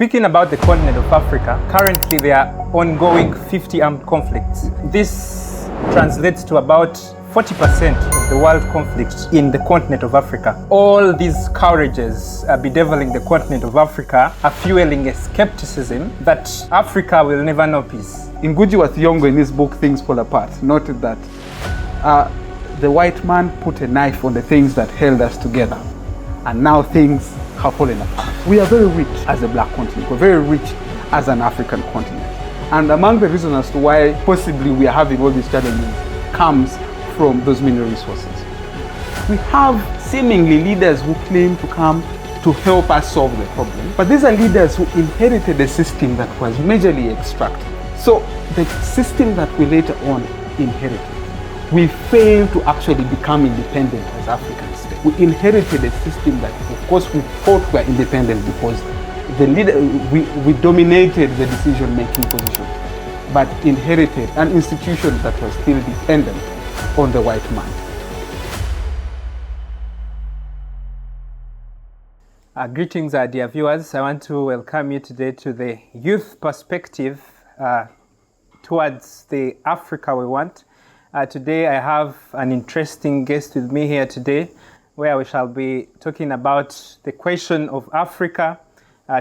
Speaking about the continent of Africa, currently there are ongoing 50 armed conflicts. This translates to about 40% of the world conflicts in the continent of Africa. All these scourges bedeviling the continent of Africa are fueling a skepticism that Africa will never know peace. Ngugi wa Thiong'o in his book Things Fall Apart noted that the white man put a knife on the things that held us together, and now things have fallen apart. We are very rich as a black continent. We're very rich as an African continent. And among the reasons as to why possibly we are having all these challenges comes from those mineral resources. We have seemingly leaders who claim to come to help us solve the problem, but these are leaders who inherited a system that was majorly extractive. So the system that we later on inherited, we failed to actually become independent as Africans. We inherited a system that, of course, we thought were independent because we dominated the decision-making position, but inherited an institution that was still dependent on the white man. Greetings, dear viewers. I want to welcome you today to the youth perspective towards the Africa we want. Today I have an interesting guest with me here today, where we shall be talking about the question of Africa,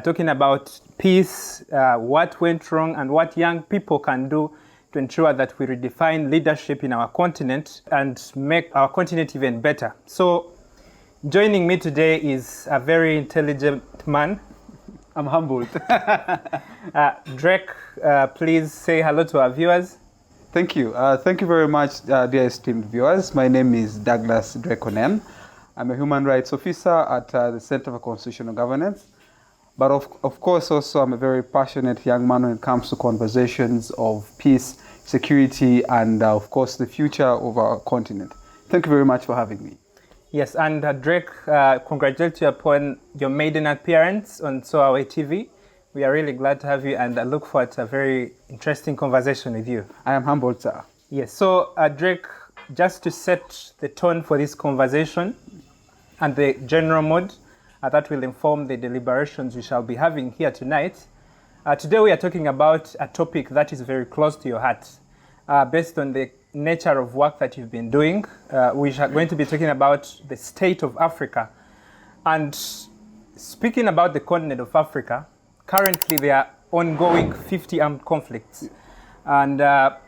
talking about peace, what went wrong, and what young people can do to ensure that we redefine leadership in our continent and make our continent even better. So, joining me today is a very intelligent man. I'm humbled. Drake, please say hello to our viewers. Thank you. Thank you very much, dear esteemed viewers. My name is Douglas Drake Onen. I'm a human rights officer at the Center for Constitutional Governance. But of course, also I'm a very passionate young man when it comes to conversations of peace, security, and of course, the future of our continent. Thank you very much for having me. Yes, and Drake, congratulate you upon your maiden appearance on Soawe TV. We are really glad to have you, and I look forward to a very interesting conversation with you. I am humbled, sir. Yes, so Drake, just to set the tone for this conversation and the general mood that will inform the deliberations we shall be having here tonight. Today we are talking about a topic that is very close to your heart. Based on the nature of work that you've been doing, we are going to be talking about the state of Africa. And speaking about the continent of Africa, currently there are ongoing 50 armed conflicts. And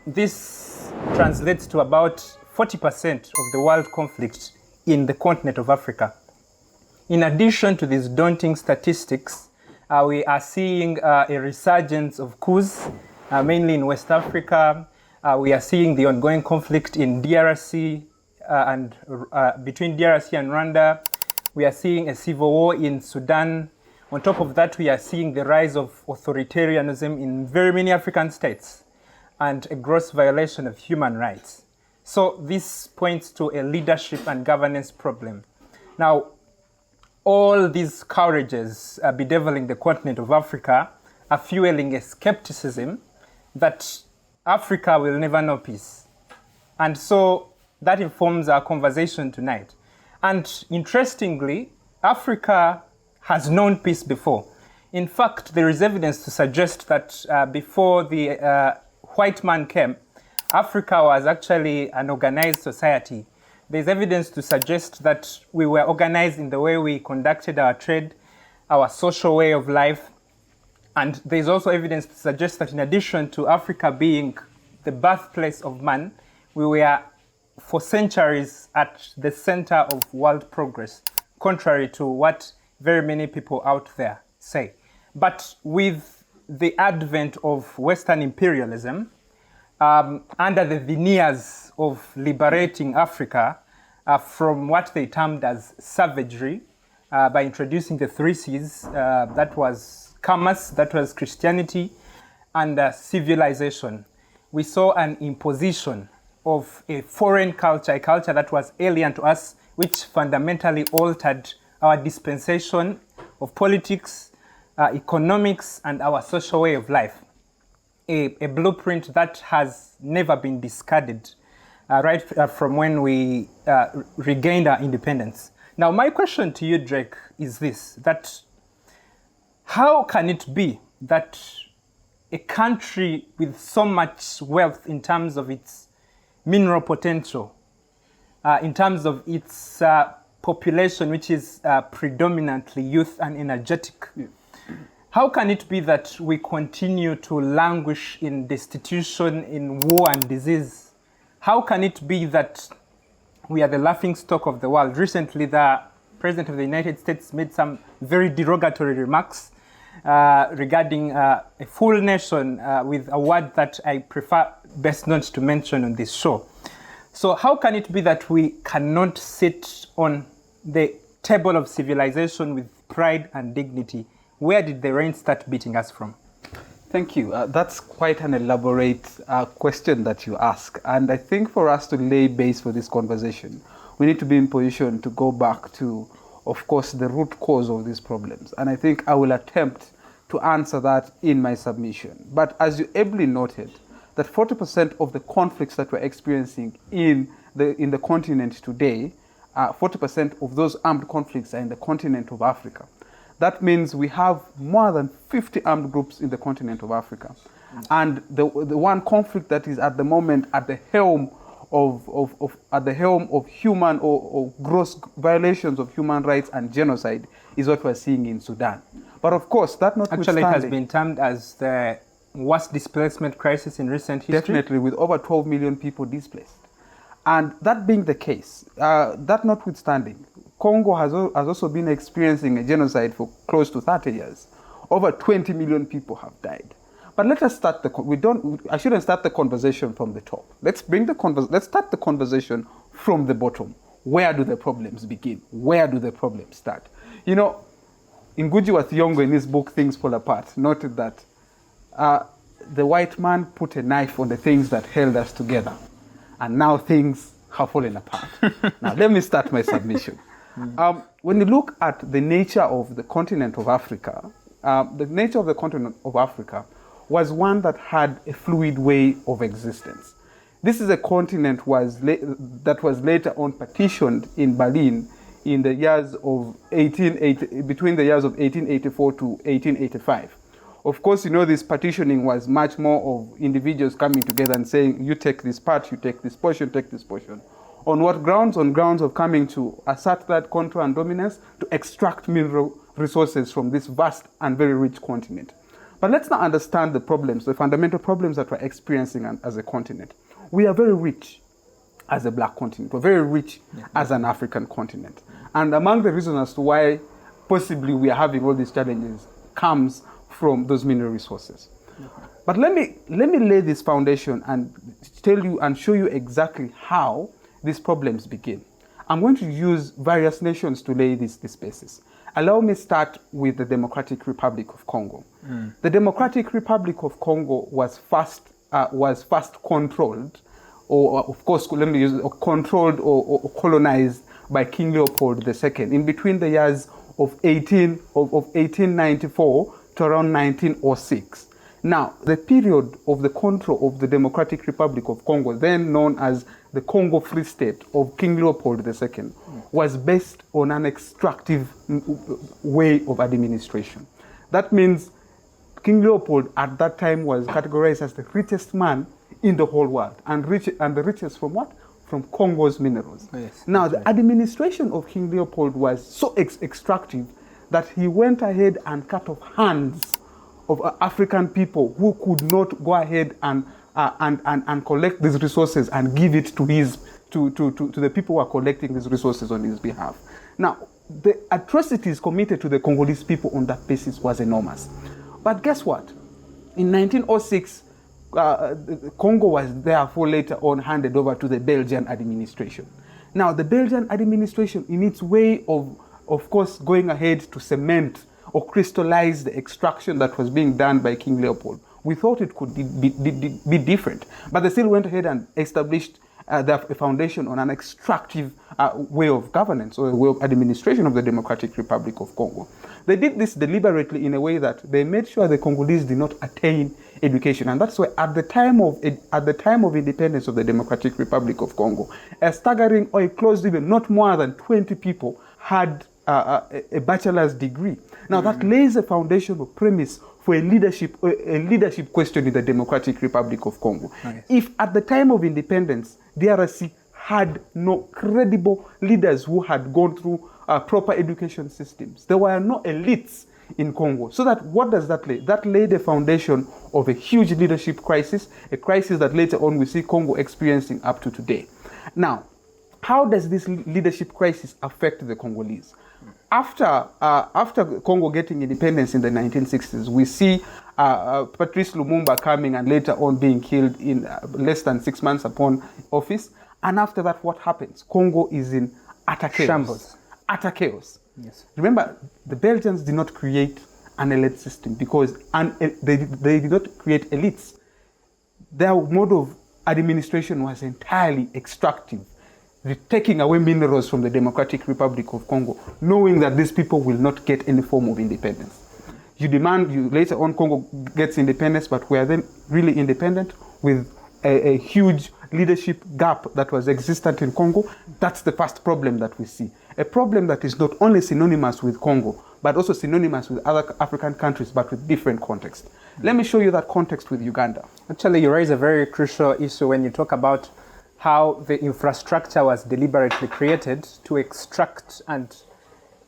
this translates to about 40% of the world conflict in the continent of Africa. In addition to these daunting statistics, we are seeing a resurgence of coups, mainly in West Africa. We are seeing the ongoing conflict in DRC and between DRC and Rwanda. We are seeing a civil war in Sudan. On top of that, we are seeing the rise of authoritarianism in very many African states and a gross violation of human rights. So this points to a leadership and governance problem. Now, all these scourges bedeviling the continent of Africa are fueling a skepticism that Africa will never know peace. And so that informs our conversation tonight. And interestingly, Africa has known peace before. In fact, there is evidence to suggest that before the white man came, Africa was actually an organized society. There's evidence to suggest that we were organized in the way we conducted our trade, our social way of life. And there's also evidence to suggest that in addition to Africa being the birthplace of man, we were for centuries at the center of world progress, contrary to what very many people out there say. But with the advent of Western imperialism, under the veneers of liberating Africa from what they termed as savagery, by introducing the three C's, that was commerce, that was Christianity, and civilization. We saw an imposition of a foreign culture, a culture that was alien to us, which fundamentally altered our dispensation of politics, economics, and our social way of life. A blueprint that has never been discarded right from when we regained our independence. Now, my question to you, Drake, is this, that How can it be that a country with so much wealth in terms of its mineral potential, in terms of its population, which is predominantly youth and energetic, how can it be that we continue to languish in destitution, in war and disease? How can it be that we are the laughingstock of the world? Recently, the President of the United States made some very derogatory remarks regarding a full nation with a word that I prefer best not to mention on this show. So how can it be that we cannot sit on the table of civilization with pride and dignity? Where did the rain start beating us from? Thank you. That's quite an elaborate question that you ask. And I think for us to lay base for this conversation, we need to be in position to go back to, of course, the root cause of these problems. And I think I will attempt to answer that in my submission. But as you ably noted, that 40% of the conflicts that we're experiencing in the continent today, 40% of those armed conflicts are in the continent of Africa. That means we have more than 50 armed groups in the continent of Africa. And the one conflict that is at the moment at the helm of human or gross violations of human rights and genocide is what we're seeing in Sudan. But of course, that notwithstanding, actually it has been termed as the worst displacement crisis in recent history. Definitely, with over 12 million people displaced. And that being the case, that notwithstanding, Congo has also been experiencing a genocide for close to 30 years. Over 20 million people have died. But let us start I shouldn't start the conversation from the top. Let's start the conversation from the bottom. Where do the problems begin? Where do the problems start? You know, Ngugi wa Thiong'o in his book Things Fall Apart noted that the white man put a knife on the things that held us together, and now things have fallen apart. Now let me start my submission. When you look at the nature of the continent of Africa, the nature of the continent of Africa was one that had a fluid way of existence. This is a continent that was later on partitioned in Berlin in the years of between the years of 1884 to 1885. Of course, you know, this partitioning was much more of individuals coming together and saying, you take this part, you take this portion, take this portion. On what grounds? On grounds of coming to assert that control and dominance to extract mineral resources from this vast and very rich continent. But let's now understand the problems, the fundamental problems that we're experiencing as a continent. We are very rich as a black continent. We're very rich as an African continent. And among the reasons as to why possibly we are having all these challenges comes from those mineral resources. But let me lay this foundation and tell you and show you exactly how these problems begin. I'm going to use various nations to lay this basis. Allow me start with the Democratic Republic of Congo. The Democratic Republic of Congo was first controlled, or of course, let me use controlled or colonized by King Leopold II in between the years of 1894 to around 1906. Now, the period of the control of the Democratic Republic of Congo, then known as the Congo Free State of King Leopold II, was based on an extractive way of administration. That means King Leopold at that time was categorized as the richest man in the whole world, and the richest from what? From Congo's minerals. Yes, now, the administration of King Leopold was so extractive that he went ahead and cut off hands of African people who could not go ahead and collect these resources and give it to the people who are collecting these resources on his behalf. Now, the atrocities committed to the Congolese people on that basis was enormous. But guess what? In 1906, Congo was therefore later on handed over to the Belgian administration. Now, the Belgian administration, in its way of course, going ahead to cement or crystallize the extraction that was being done by King Leopold, we thought it could be different. But they still went ahead and established a foundation on an extractive way of governance or a way of administration of the Democratic Republic of Congo. They did this deliberately in a way that they made sure the Congolese did not attain education. And that's why at the time of independence of the Democratic Republic of Congo, a staggering or a close even not more than 20 people had a bachelor's degree. Now that lays a foundational premise for a leadership question in the Democratic Republic of Congo. Nice. If at the time of independence, DRC had no credible leaders who had gone through proper education systems, there were no elites in Congo. So that what does that lay? That laid a foundation of a huge leadership crisis, a crisis that later on we see Congo experiencing up to today. Now, how does this leadership crisis affect the Congolese? After Congo getting independence in the 1960s, we see Patrice Lumumba coming and later on being killed in less than 6 months upon office. And after that, what happens? Congo is in utter chaos. Shambles. Utter chaos. Yes. Remember, the Belgians did not create an elite system because they did not create elites. Their mode of administration was entirely extractive, taking away minerals from the Democratic Republic of Congo, knowing that these people will not get any form of independence. Later on Congo gets independence, but we are then really independent with a huge leadership gap that was existent in Congo. That's the first problem that we see. A problem that is not only synonymous with Congo, but also synonymous with other African countries, but with different contexts. Let me show you that context with Uganda. Actually, you raise a very crucial issue when you talk about how the infrastructure was deliberately created to extract and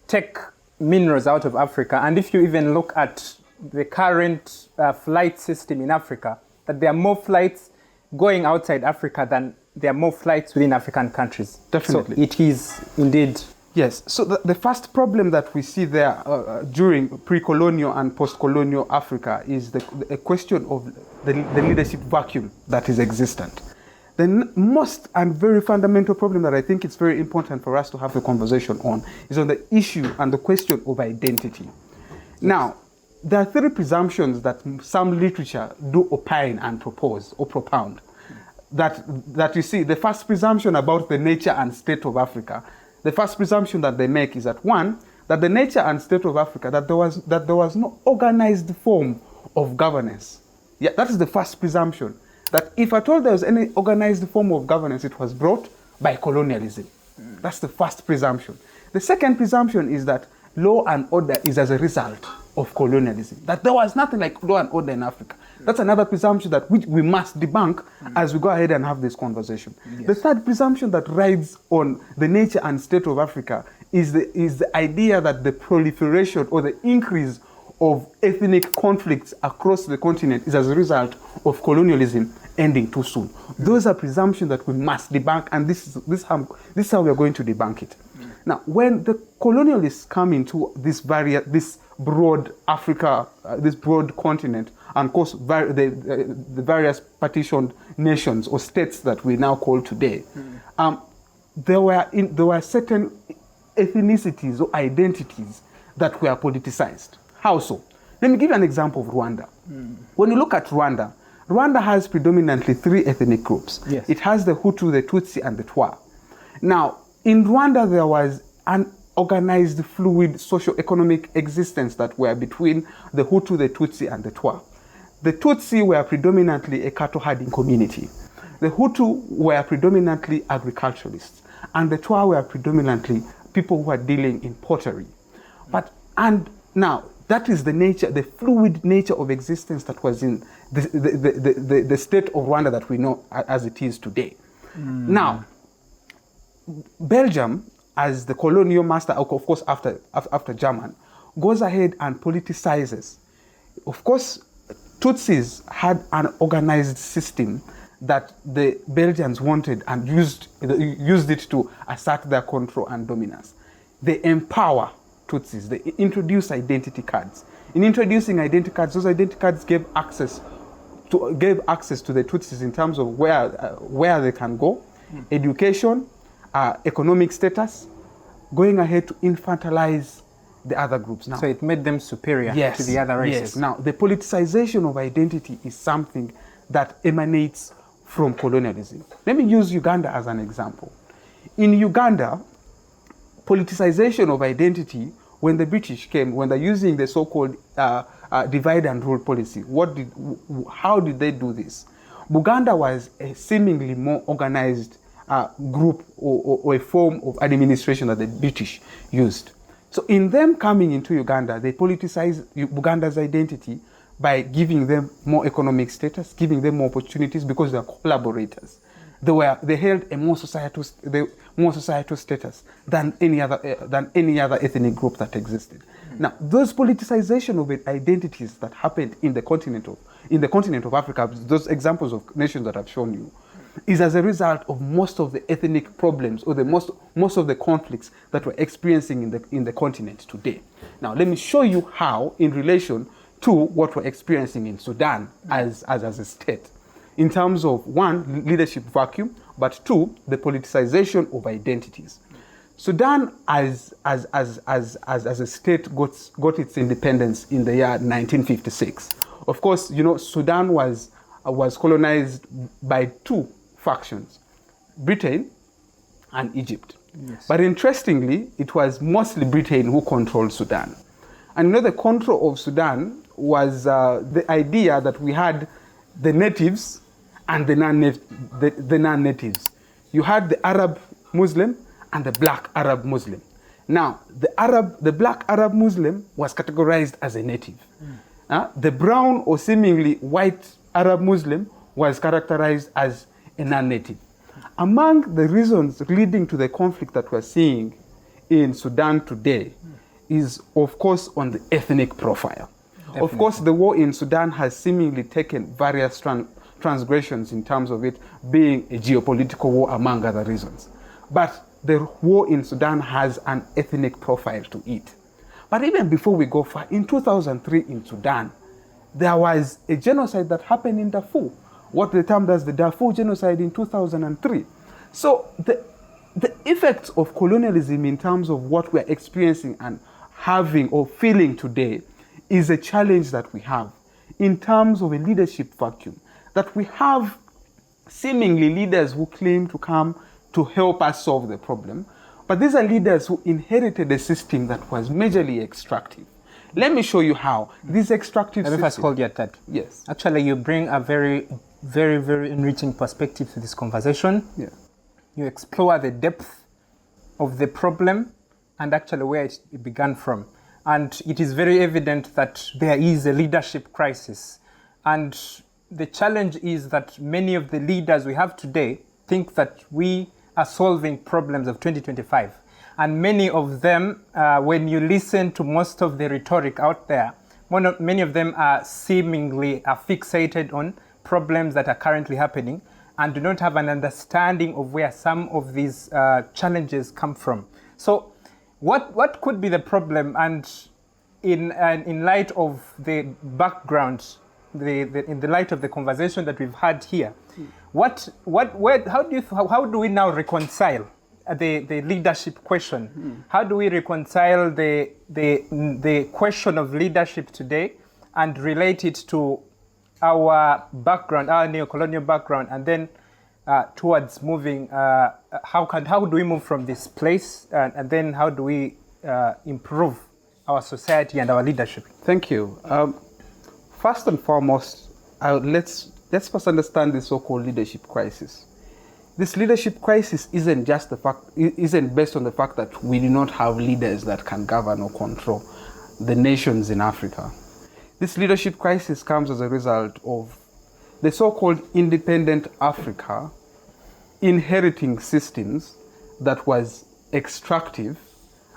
take minerals out of Africa. And if you even look at the current flight system in Africa, that there are more flights going outside Africa than there are more flights within African countries. Definitely. So it is indeed. Yes. So the first problem that we see there during pre-colonial and post-colonial Africa is a question of the leadership vacuum that is existent. The most and very fundamental problem that I think it's very important for us to have a conversation on is on the issue and the question of identity. Now, there are three presumptions that some literature do opine and propose or propound. That you see, the first presumption about the nature and state of Africa, the first presumption that they make is that one, that the nature and state of Africa, that there was no organized form of governance. Yeah, that is the first presumption. That if at all there was any organized form of governance, it was brought by colonialism. That's the first presumption. The second presumption is that law and order is as a result of colonialism. That there was nothing like law and order in Africa. That's another presumption that we must debunk as we go ahead and have this conversation. Yes. The third presumption that rides on the nature and state of Africa is the idea that the proliferation or the increase of ethnic conflicts across the continent is as a result of colonialism ending too soon. Those are presumptions that we must debunk, and this is how we are going to debunk it. Now, when the colonialists come into this broad Africa, this broad continent, and of course the various partitioned nations or states that we now call today, there were certain ethnicities or identities that were politicized. How so? Let me give you an example of Rwanda. When you look at Rwanda has predominantly three ethnic groups. Yes. It has the Hutu, the Tutsi, and the Twa. Now, in Rwanda, there was an organized, fluid, socio-economic existence that were between the Hutu, the Tutsi, and the Twa. The Tutsi were predominantly a cattle-herding community. The Hutu were predominantly agriculturalists. And the Twa were predominantly people who are dealing in pottery. Now, that is the nature, the fluid nature of existence that was in the state of Rwanda that we know as it is today. Now, Belgium, as the colonial master, of course after German, goes ahead and politicizes. Of course, Tutsis had an organized system that the Belgians wanted and used it to assert their control and dominance. They empower Tutsis. They introduce identity cards. In introducing identity cards, those identity cards gave access to the Tutsis in terms of where they can go, education, economic status, going ahead to infantilize the other groups. Now, so it made them superior to the other races. Yes. Now, the politicization of identity is something that emanates from colonialism. Let me use Uganda as an example. In Uganda, politicization of identity, when the British came, when they're using the so-called divide and rule policy, how did they do this? Buganda was a seemingly more organized group or a form of administration that the British used. So in them coming into Uganda, they politicized Uganda's identity by giving them more economic status, giving them more opportunities because they are collaborators. They held a more societal status than any other ethnic group that existed. Now, those politicization of identities that happened in the continent of Africa, those examples of nations that I've shown you, is as a result of most of the ethnic problems or most of the conflicts that we're experiencing in the continent today. Now, let me show you how in relation to what we're experiencing in Sudan as a state, in terms of, one, leadership vacuum, but two, the politicization of identities. Sudan as a state got its independence in the year 1956. Of course, Sudan was colonized by two factions, Britain and Egypt. Yes. But interestingly, it was mostly Britain who controlled Sudan. And the control of Sudan was the idea that we had the natives and the non-natives. You had the Arab Muslim and the black Arab Muslim. Now, the black Arab Muslim was categorized as a native. The brown or seemingly white Arab Muslim was characterized as a non-native. Among the reasons leading to the conflict that we're seeing in Sudan today is, of course, on the ethnic profile. Definitely. Of course, the war in Sudan has seemingly taken various transgressions in terms of it being a geopolitical war, among other reasons. But the war in Sudan has an ethnic profile to it. But even before we go far, in 2003 in Sudan, there was a genocide that happened in Darfur, what the term as the Darfur genocide in 2003. So the effects of colonialism in terms of what we're experiencing and having or feeling today is a challenge that we have in terms of a leadership vacuum, that we have seemingly leaders who claim to come to help us solve the problem, but these are leaders who inherited a system that was majorly extractive. Let me show you how this extractive system... Let me first hold you at that. Yes. Actually, you bring a very, very, very enriching perspective to this conversation. Yeah. You explore the depth of the problem and actually where it began from. And it is very evident that there is a leadership crisis. And the challenge is that many of the leaders we have today think that we are solving problems of 2025. And many of them, when you listen to most of the rhetoric out there, many of them are seemingly fixated on problems that are currently happening and do not have an understanding of where some of these challenges come from. So what could be the problem? And in light of the background, in the light of the conversation that we've had here, how do we now reconcile the leadership question? How do we reconcile the question of leadership today and relate it to our background, our neocolonial background, and then towards moving? How do we move from this place, and then how do we improve our society and our leadership? Thank you. First and foremost, let's first understand the so-called leadership crisis. This leadership crisis isn't based on the fact that we do not have leaders that can govern or control the nations in Africa. This leadership crisis comes as a result of the so-called independent Africa inheriting systems that was extractive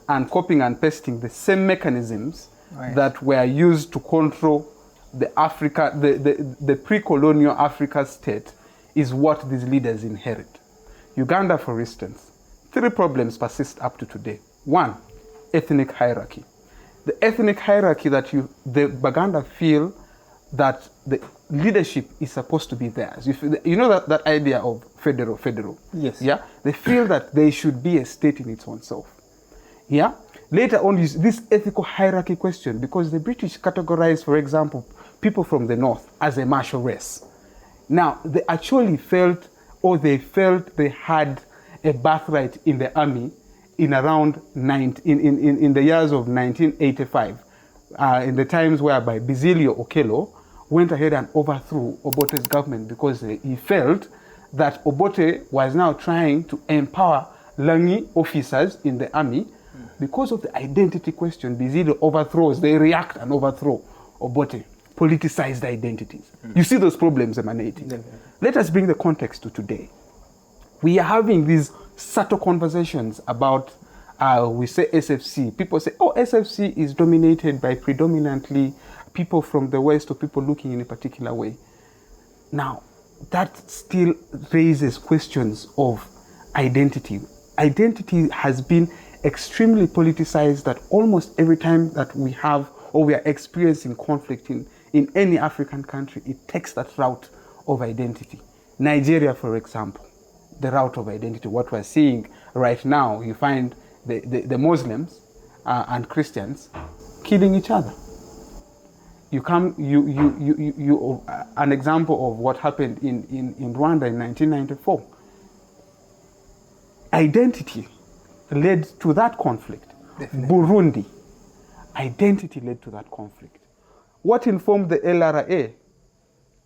and copying and pasting the same mechanisms that were used to control the pre-colonial Africa state is what these leaders inherit. Uganda, for instance, 3 problems persist up to today. 1, ethnic hierarchy. The ethnic hierarchy that the Baganda feel that the leadership is supposed to be theirs. You know that idea of federal. Yes. Yeah. They feel that they should be a state in its own self. Yeah. Later on, this ethical hierarchy question, because the British categorized, for example, people from the north as a martial race. Now, they actually felt they had a birthright in the army in around in the years of 1985, in the times whereby Bizilio Okello went ahead and overthrew Obote's government because he felt that Obote was now trying to empower Langi officers in the army because of the identity question, busy the overthrows, they react and overthrow Obote, politicized identities. You see those problems emanating. Let us bring the context to today. We are having these subtle conversations about, we say SFC. People say, oh, SFC is dominated by predominantly people from the West or people looking in a particular way. Now, that still raises questions of identity. Identity has been extremely politicized, that almost every time that we have or we are experiencing conflict in any African country, it takes that route of identity. Nigeria, for example, the route of identity. What we're seeing right now, you find the Muslims and Christians killing each other. An example of what happened in Rwanda in 1994. Identity led to that conflict. Definitely. Burundi, identity led to that conflict. What informed the LRA?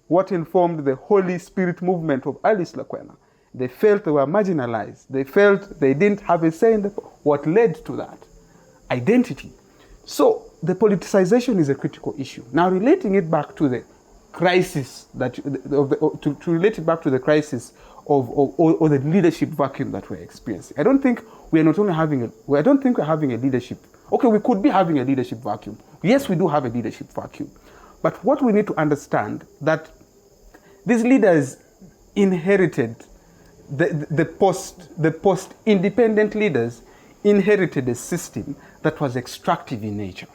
What informed the Holy Spirit movement of Alice Lakwena? They felt they were marginalized. They felt they didn't have a say in what led to that? Identity. So the politicization is a critical issue. Now, relating it back to the crisis to relate it back to the crisis or the leadership vacuum that we're experiencing. I don't think we're having a leadership. Okay, we could be having a leadership vacuum. Yes, we do have a leadership vacuum. But what we need to understand that these leaders inherited the post-independent leaders inherited a system that was extractive in nature.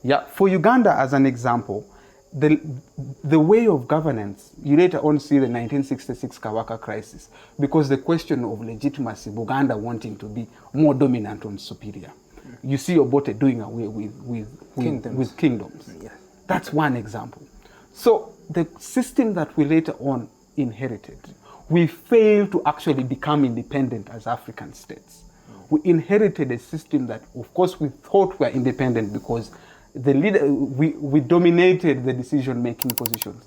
Yeah, for Uganda as an example, the way of governance, you later on see the 1966 Kawaka crisis, because the question of legitimacy, Buganda wanting to be more dominant on superior. You see Obote doing away with kingdoms. Yes. That's one example. So the system that we later on inherited, we failed to actually become independent as African states. We inherited a system that, of course, we thought we were independent because we dominated the decision-making positions,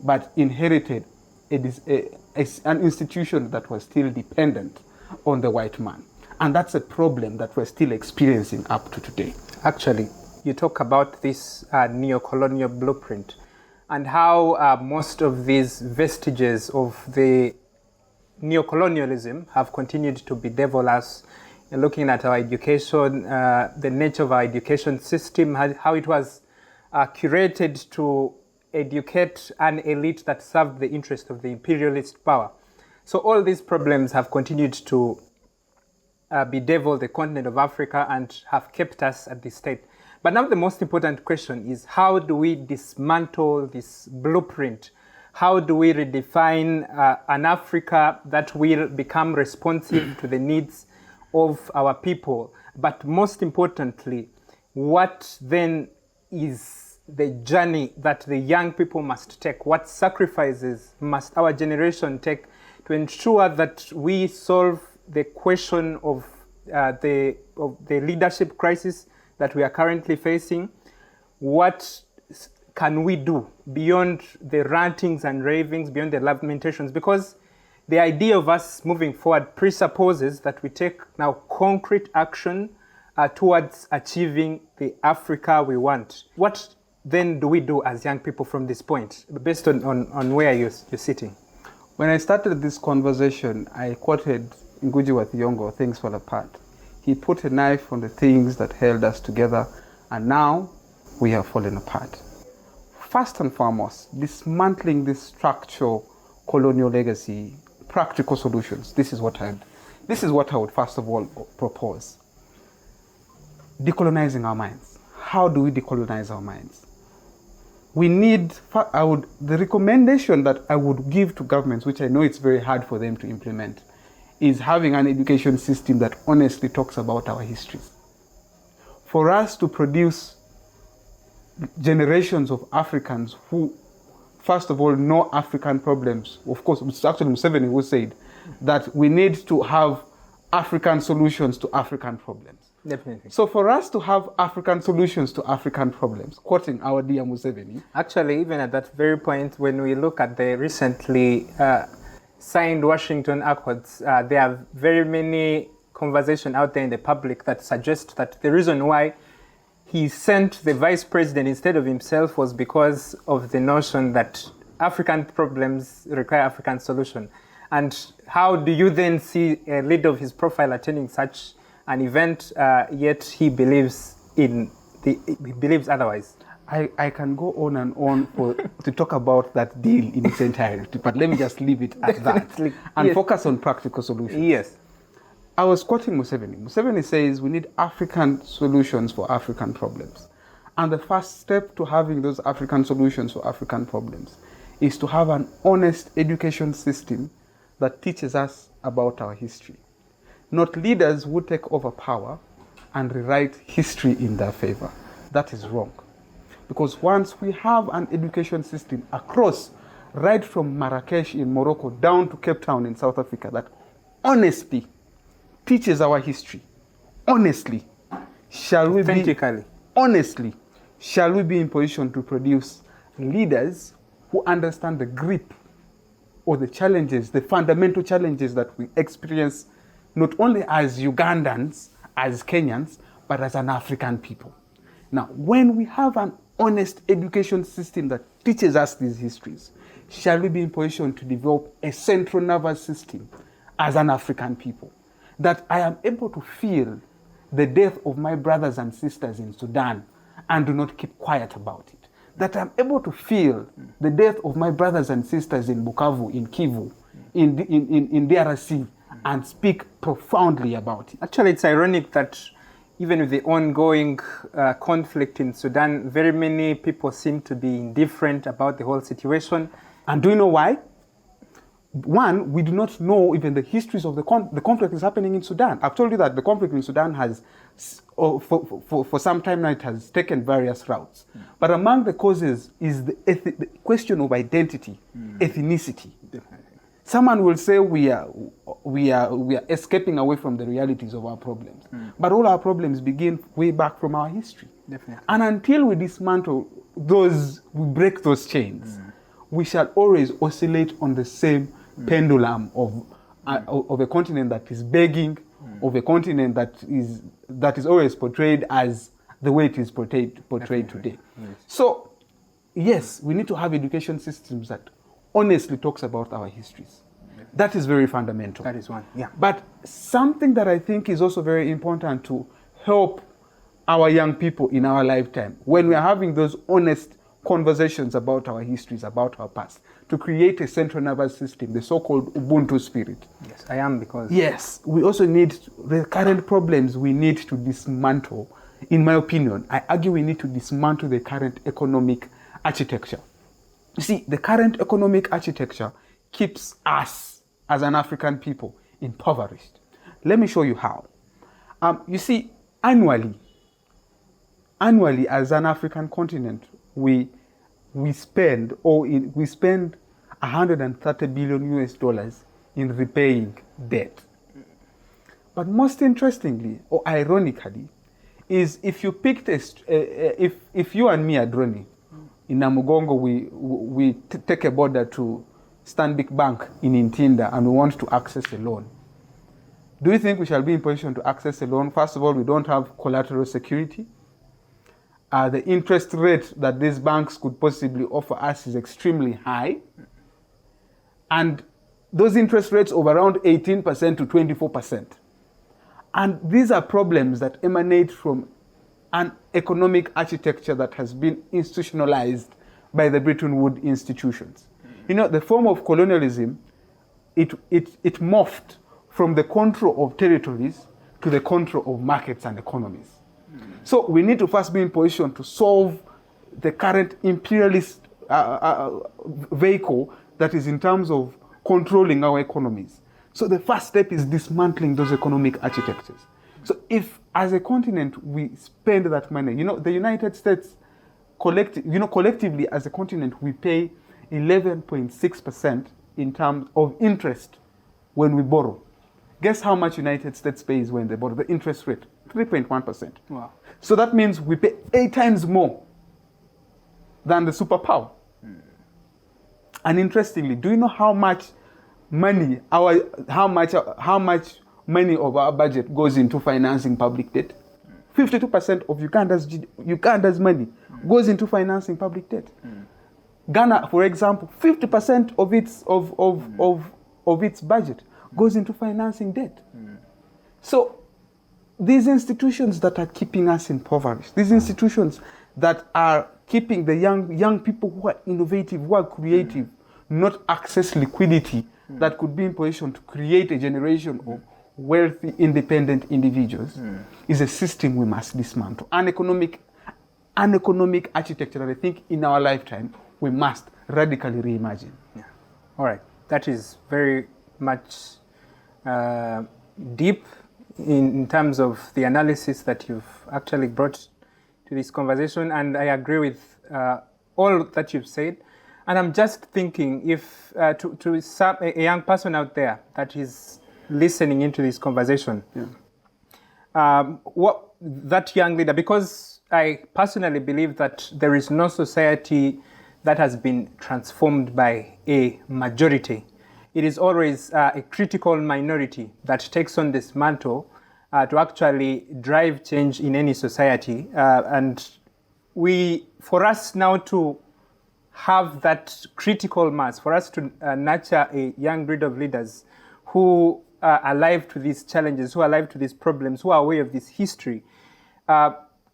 but inherited an institution that was still dependent on the white man. And that's a problem that we're still experiencing up to today. Actually, you talk about this neocolonial blueprint and how most of these vestiges of the neocolonialism have continued to bedevil us. Looking at our education, the nature of our education system, how it was curated to educate an elite that served the interest of the imperialist power. So all these problems have continued to bedevil the continent of Africa and have kept us at this state. But now the most important question is, how do we dismantle this blueprint? How do we redefine an Africa that will become responsive to the needs of our people? But most importantly, what then is the journey that the young people must take? What sacrifices must our generation take to ensure that we solve the question of the leadership crisis that we are currently facing? What can we do beyond the rantings and ravings, beyond the lamentations? Because the idea of us moving forward presupposes that we take now concrete action towards achieving the Africa we want. What then do we do as young people from this point, based on where you're sitting? When I started this conversation, I quoted Ngugi wa Thiong'o, "Things Fall Apart." He put a knife on the things that held us together, and now we have fallen apart. First and foremost, dismantling this structural colonial legacy, practical solutions. This is what I would first of all propose. Decolonizing our minds. How do we decolonize our minds? We need, the recommendation that I would give to governments, which I know it's very hard for them to implement, is having an education system that honestly talks about our histories. For us to produce generations of Africans who, first of all, know African problems. Of course, it's actually Museveni who said that we need to have African solutions to African problems. Definitely. So for us to have African solutions to African problems, quoting our dear Museveni. Actually, even at that very point, when we look at the recently signed Washington Accords, there are very many conversation out there in the public that suggests that the reason why he sent the vice president instead of himself was because of the notion that African problems require African solution. And how do you then see a leader of his profile attending such an event, yet he believes otherwise? I can go on and on to talk about that deal in its entirety, but let me just leave it at that and focus on practical solutions. Yes. I was quoting Museveni. Museveni says we need African solutions for African problems. And the first step to having those African solutions for African problems is to have an honest education system that teaches us about our history. Not leaders who take over power and rewrite history in their favor. That is wrong. Because once we have an education system across, right from Marrakesh in Morocco down to Cape Town in South Africa, that honestly teaches our history, honestly, shall we be in position to produce leaders who understand the grip or the challenges, the fundamental challenges that we experience, not only as Ugandans, as Kenyans, but as an African people. Now, when we have an honest education system that teaches us these histories, shall we be in position to develop a central nervous system as an African people, that I am able to feel the death of my brothers and sisters in Sudan and do not keep quiet about it, that I'm able to feel the death of my brothers and sisters in Bukavu, in Kivu, in DRC, and speak profoundly about it. Actually, it's ironic that even with the ongoing conflict in Sudan, very many people seem to be indifferent about the whole situation. And do you know why? One, we do not know even the histories of the conflict is happening in Sudan. I've told you that the conflict in Sudan has, for some time now, it has taken various routes. But among the causes is the question of identity, ethnicity. Definitely. Someone will say we are escaping away from the realities of our problems. But all our problems begin way back from our history. Definitely. And until we dismantle those, we break those chains, we shall always oscillate on the same pendulum of a continent that is begging, of a continent that is always portrayed as the way it is portrayed today. Yes. So, yes, we need to have education systems that honestly talks about our histories. That is very fundamental. That is one, yeah. But something that I think is also very important to help our young people in our lifetime, when we are having those honest conversations about our histories, about our past, to create a central nervous system, the so-called Ubuntu spirit. Yes, I am, because... Yes, we also need the current problems we need to dismantle. In my opinion, I argue we need to dismantle the current economic architecture. You see, the current economic architecture keeps us as an African people impoverished. Let me show you how. You see, annually as an African continent, we spend 130 billion US dollars in repaying debt. But most interestingly, or ironically, is if you picked if you and me, Adroni, in Namugongo, we take a border to Stanbic Bank in Intinda and we want to access a loan. Do you think we shall be in position to access a loan? First of all, we don't have collateral security. The interest rate that these banks could possibly offer us is extremely high. And those interest rates of around 18% to 24%. And these are problems that emanate from an economic architecture that has been institutionalized by the Bretton Woods institutions. You know, the form of colonialism, it morphed from the control of territories to the control of markets and economies. So we need to first be in position to solve the current imperialist vehicle that is in terms of controlling our economies. So the first step is dismantling those economic architectures. So if, as a continent, we spend that money, you know, the United States, collectively as a continent, we pay 11.6% in terms of interest when we borrow. Guess how much United States pays when they borrow? The interest rate, 3.1%. Wow. So that means we pay 8 times more than the superpower. And interestingly, do you know how much money, how much money of our budget goes into financing public debt. 52% of Uganda's money goes into financing public debt. Ghana, for example, 50% of its budget goes into financing debt. So these institutions that are keeping us impoverished, these institutions that are keeping the young people who are innovative, who are creative, not access liquidity that could be in position to create a generation of wealthy, independent individuals, is a system we must dismantle. An economic architecture that I think in our lifetime we must radically reimagine. Yeah. All right. That is very much deep in terms of the analysis that you've actually brought to this conversation, and I agree with all that you've said. And I'm just thinking, if to a young person out there that is listening into this conversation, what that young leader, because I personally believe that there is no society that has been transformed by a majority. It is always a critical minority that takes on this mantle to actually drive change in any society. And for us now to have that critical mass, for us to nurture a young breed of leaders who are alive to these challenges, who are alive to these problems, who are aware of this history,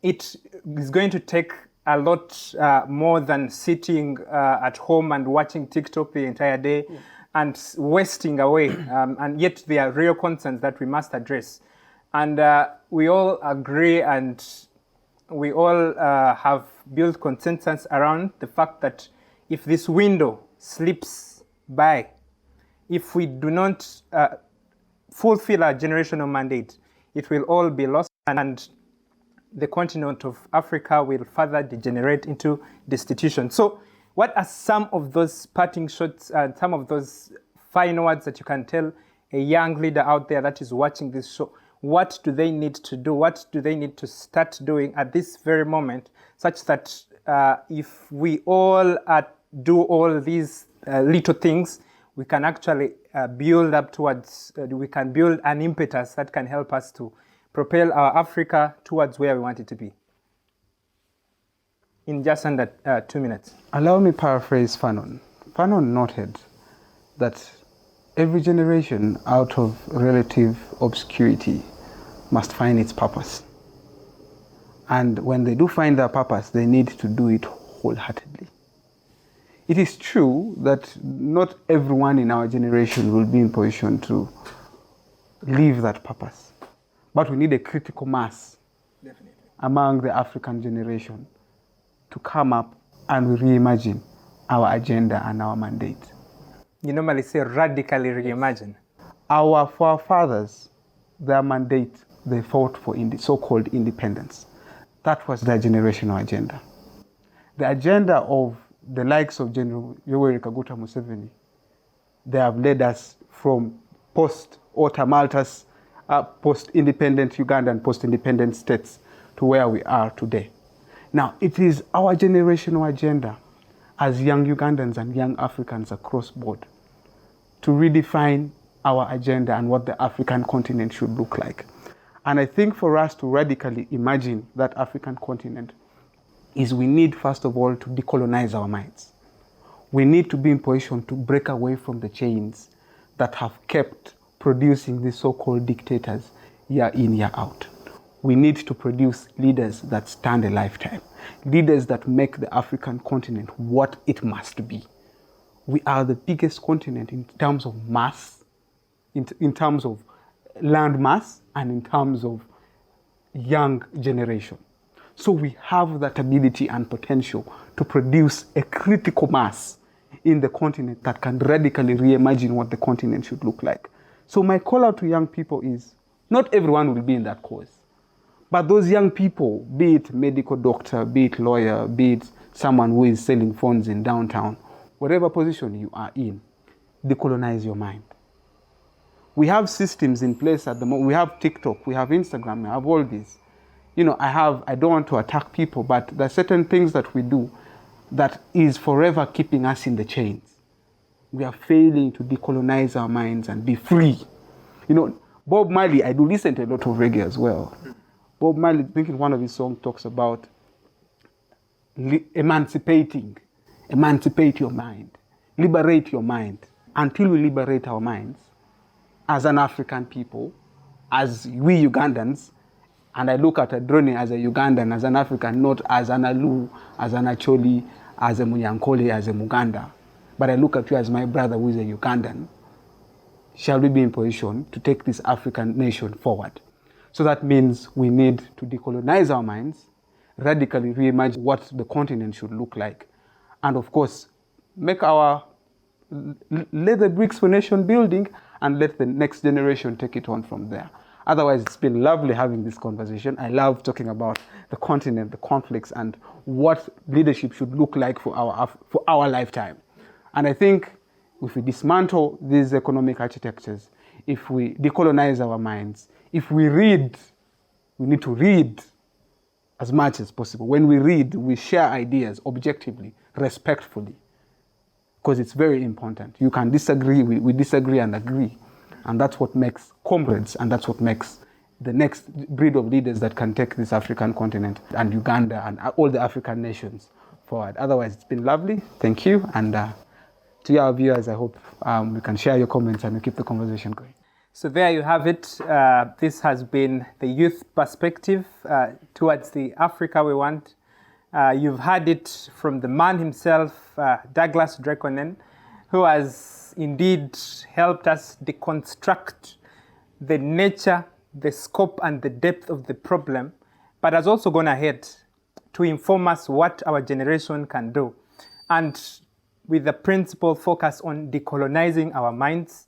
it is going to take a lot more than sitting at home and watching TikTok the entire day and wasting away. And yet there are real concerns that we must address. And we all agree, and we all have built consensus around the fact that if this window slips by, if we do not fulfill our generational mandate, it will all be lost, and the continent of Africa will further degenerate into destitution. So what are some of those parting shots and some of those final words that you can tell a young leader out there that is watching this show? What do they need to do? What do they need to start doing at this very moment, such that if we all do all these little things, we can actually build up towards, we can build an impetus that can help us to propel our Africa towards where we want it to be? In just under 2 minutes. Allow me paraphrase Fanon. Fanon noted that every generation out of relative obscurity must find its purpose. And when they do find their purpose, they need to do it wholeheartedly. It is true that not everyone in our generation will be in position to live that purpose. But we need a critical mass among the African generation to come up and reimagine our agenda and our mandate. You normally say radically reimagine. Our forefathers, their mandate, they fought for so-called independence. That was their generational agenda. The agenda of the likes of General Yoweri Kaguta Museveni, they have led us from post-Ota Maltas, post-independent Uganda and post-independent states to where we are today. Now, it is our generational agenda as young Ugandans and young Africans across board to redefine our agenda and what the African continent should look like. And I think for us to radically imagine that African continent is we need, first of all, to decolonize our minds. We need to be in position to break away from the chains that have kept producing these so-called dictators year in, year out. We need to produce leaders that stand a lifetime, leaders that make the African continent what it must be. We are the biggest continent in terms of mass, in terms of land mass, and in terms of young generation. So we have that ability and potential to produce a critical mass in the continent that can radically reimagine what the continent should look like. So my call out to young people is, not everyone will be in that cause. But those young people, be it medical doctor, be it lawyer, be it someone who is selling phones in downtown, whatever position you are in, decolonize your mind. We have systems in place at the moment. We have TikTok, we have Instagram, we have all this. You know, I don't want to attack people, but there are certain things that we do that is forever keeping us in the chains. We are failing to decolonize our minds and be free. You know, Bob Marley, I do listen to a lot of reggae as well. Bob Marley, I think in one of his songs talks about emancipate your mind, liberate your mind. Until we liberate our minds, as an African people, as we Ugandans, and I look at Adroni as a Ugandan, as an African, not as an Alu, as an Acholi, as a Munyankole, as a Muganda, but I look at you as my brother who is a Ugandan. Shall we be in position to take this African nation forward? So that means we need to decolonize our minds, radically reimagine what the continent should look like, and of course, lay the bricks for nation building and let the next generation take it on from there. Otherwise, it's been lovely having this conversation. I love talking about the continent, the conflicts, and what leadership should look like for our lifetime. And I think if we dismantle these economic architectures, if we decolonize our minds, if we read, we need to read as much as possible. When we read, we share ideas objectively, respectfully, because it's very important. You can disagree, we disagree and agree. And that's what makes comrades, and that's what makes the next breed of leaders that can take this African continent and Uganda and all the African nations forward. Otherwise, it's been lovely. Thank you. And to our viewers, I hope we can share your comments and we keep the conversation going. So there you have it. This has been the youth perspective towards the Africa we want. You've heard it from the man himself, Douglas Onen, who has indeed helped us deconstruct the nature, the scope, and the depth of the problem, but has also gone ahead to inform us what our generation can do. And with the principal focus on decolonizing our minds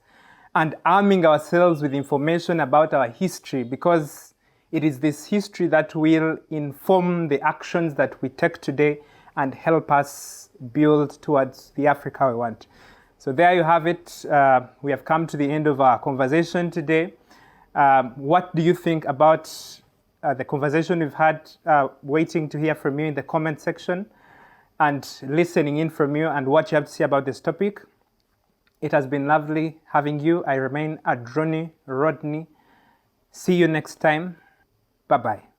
and arming ourselves with information about our history, because it is this history that will inform the actions that we take today and help us build towards the Africa we want. So there you have it. We have come to the end of our conversation today. What do you think about the conversation we've had? Waiting to hear from you in the comment section and listening in from you and what you have to say about this topic. It has been lovely having you. I remain Adroni Rodney. See you next time. Bye-bye.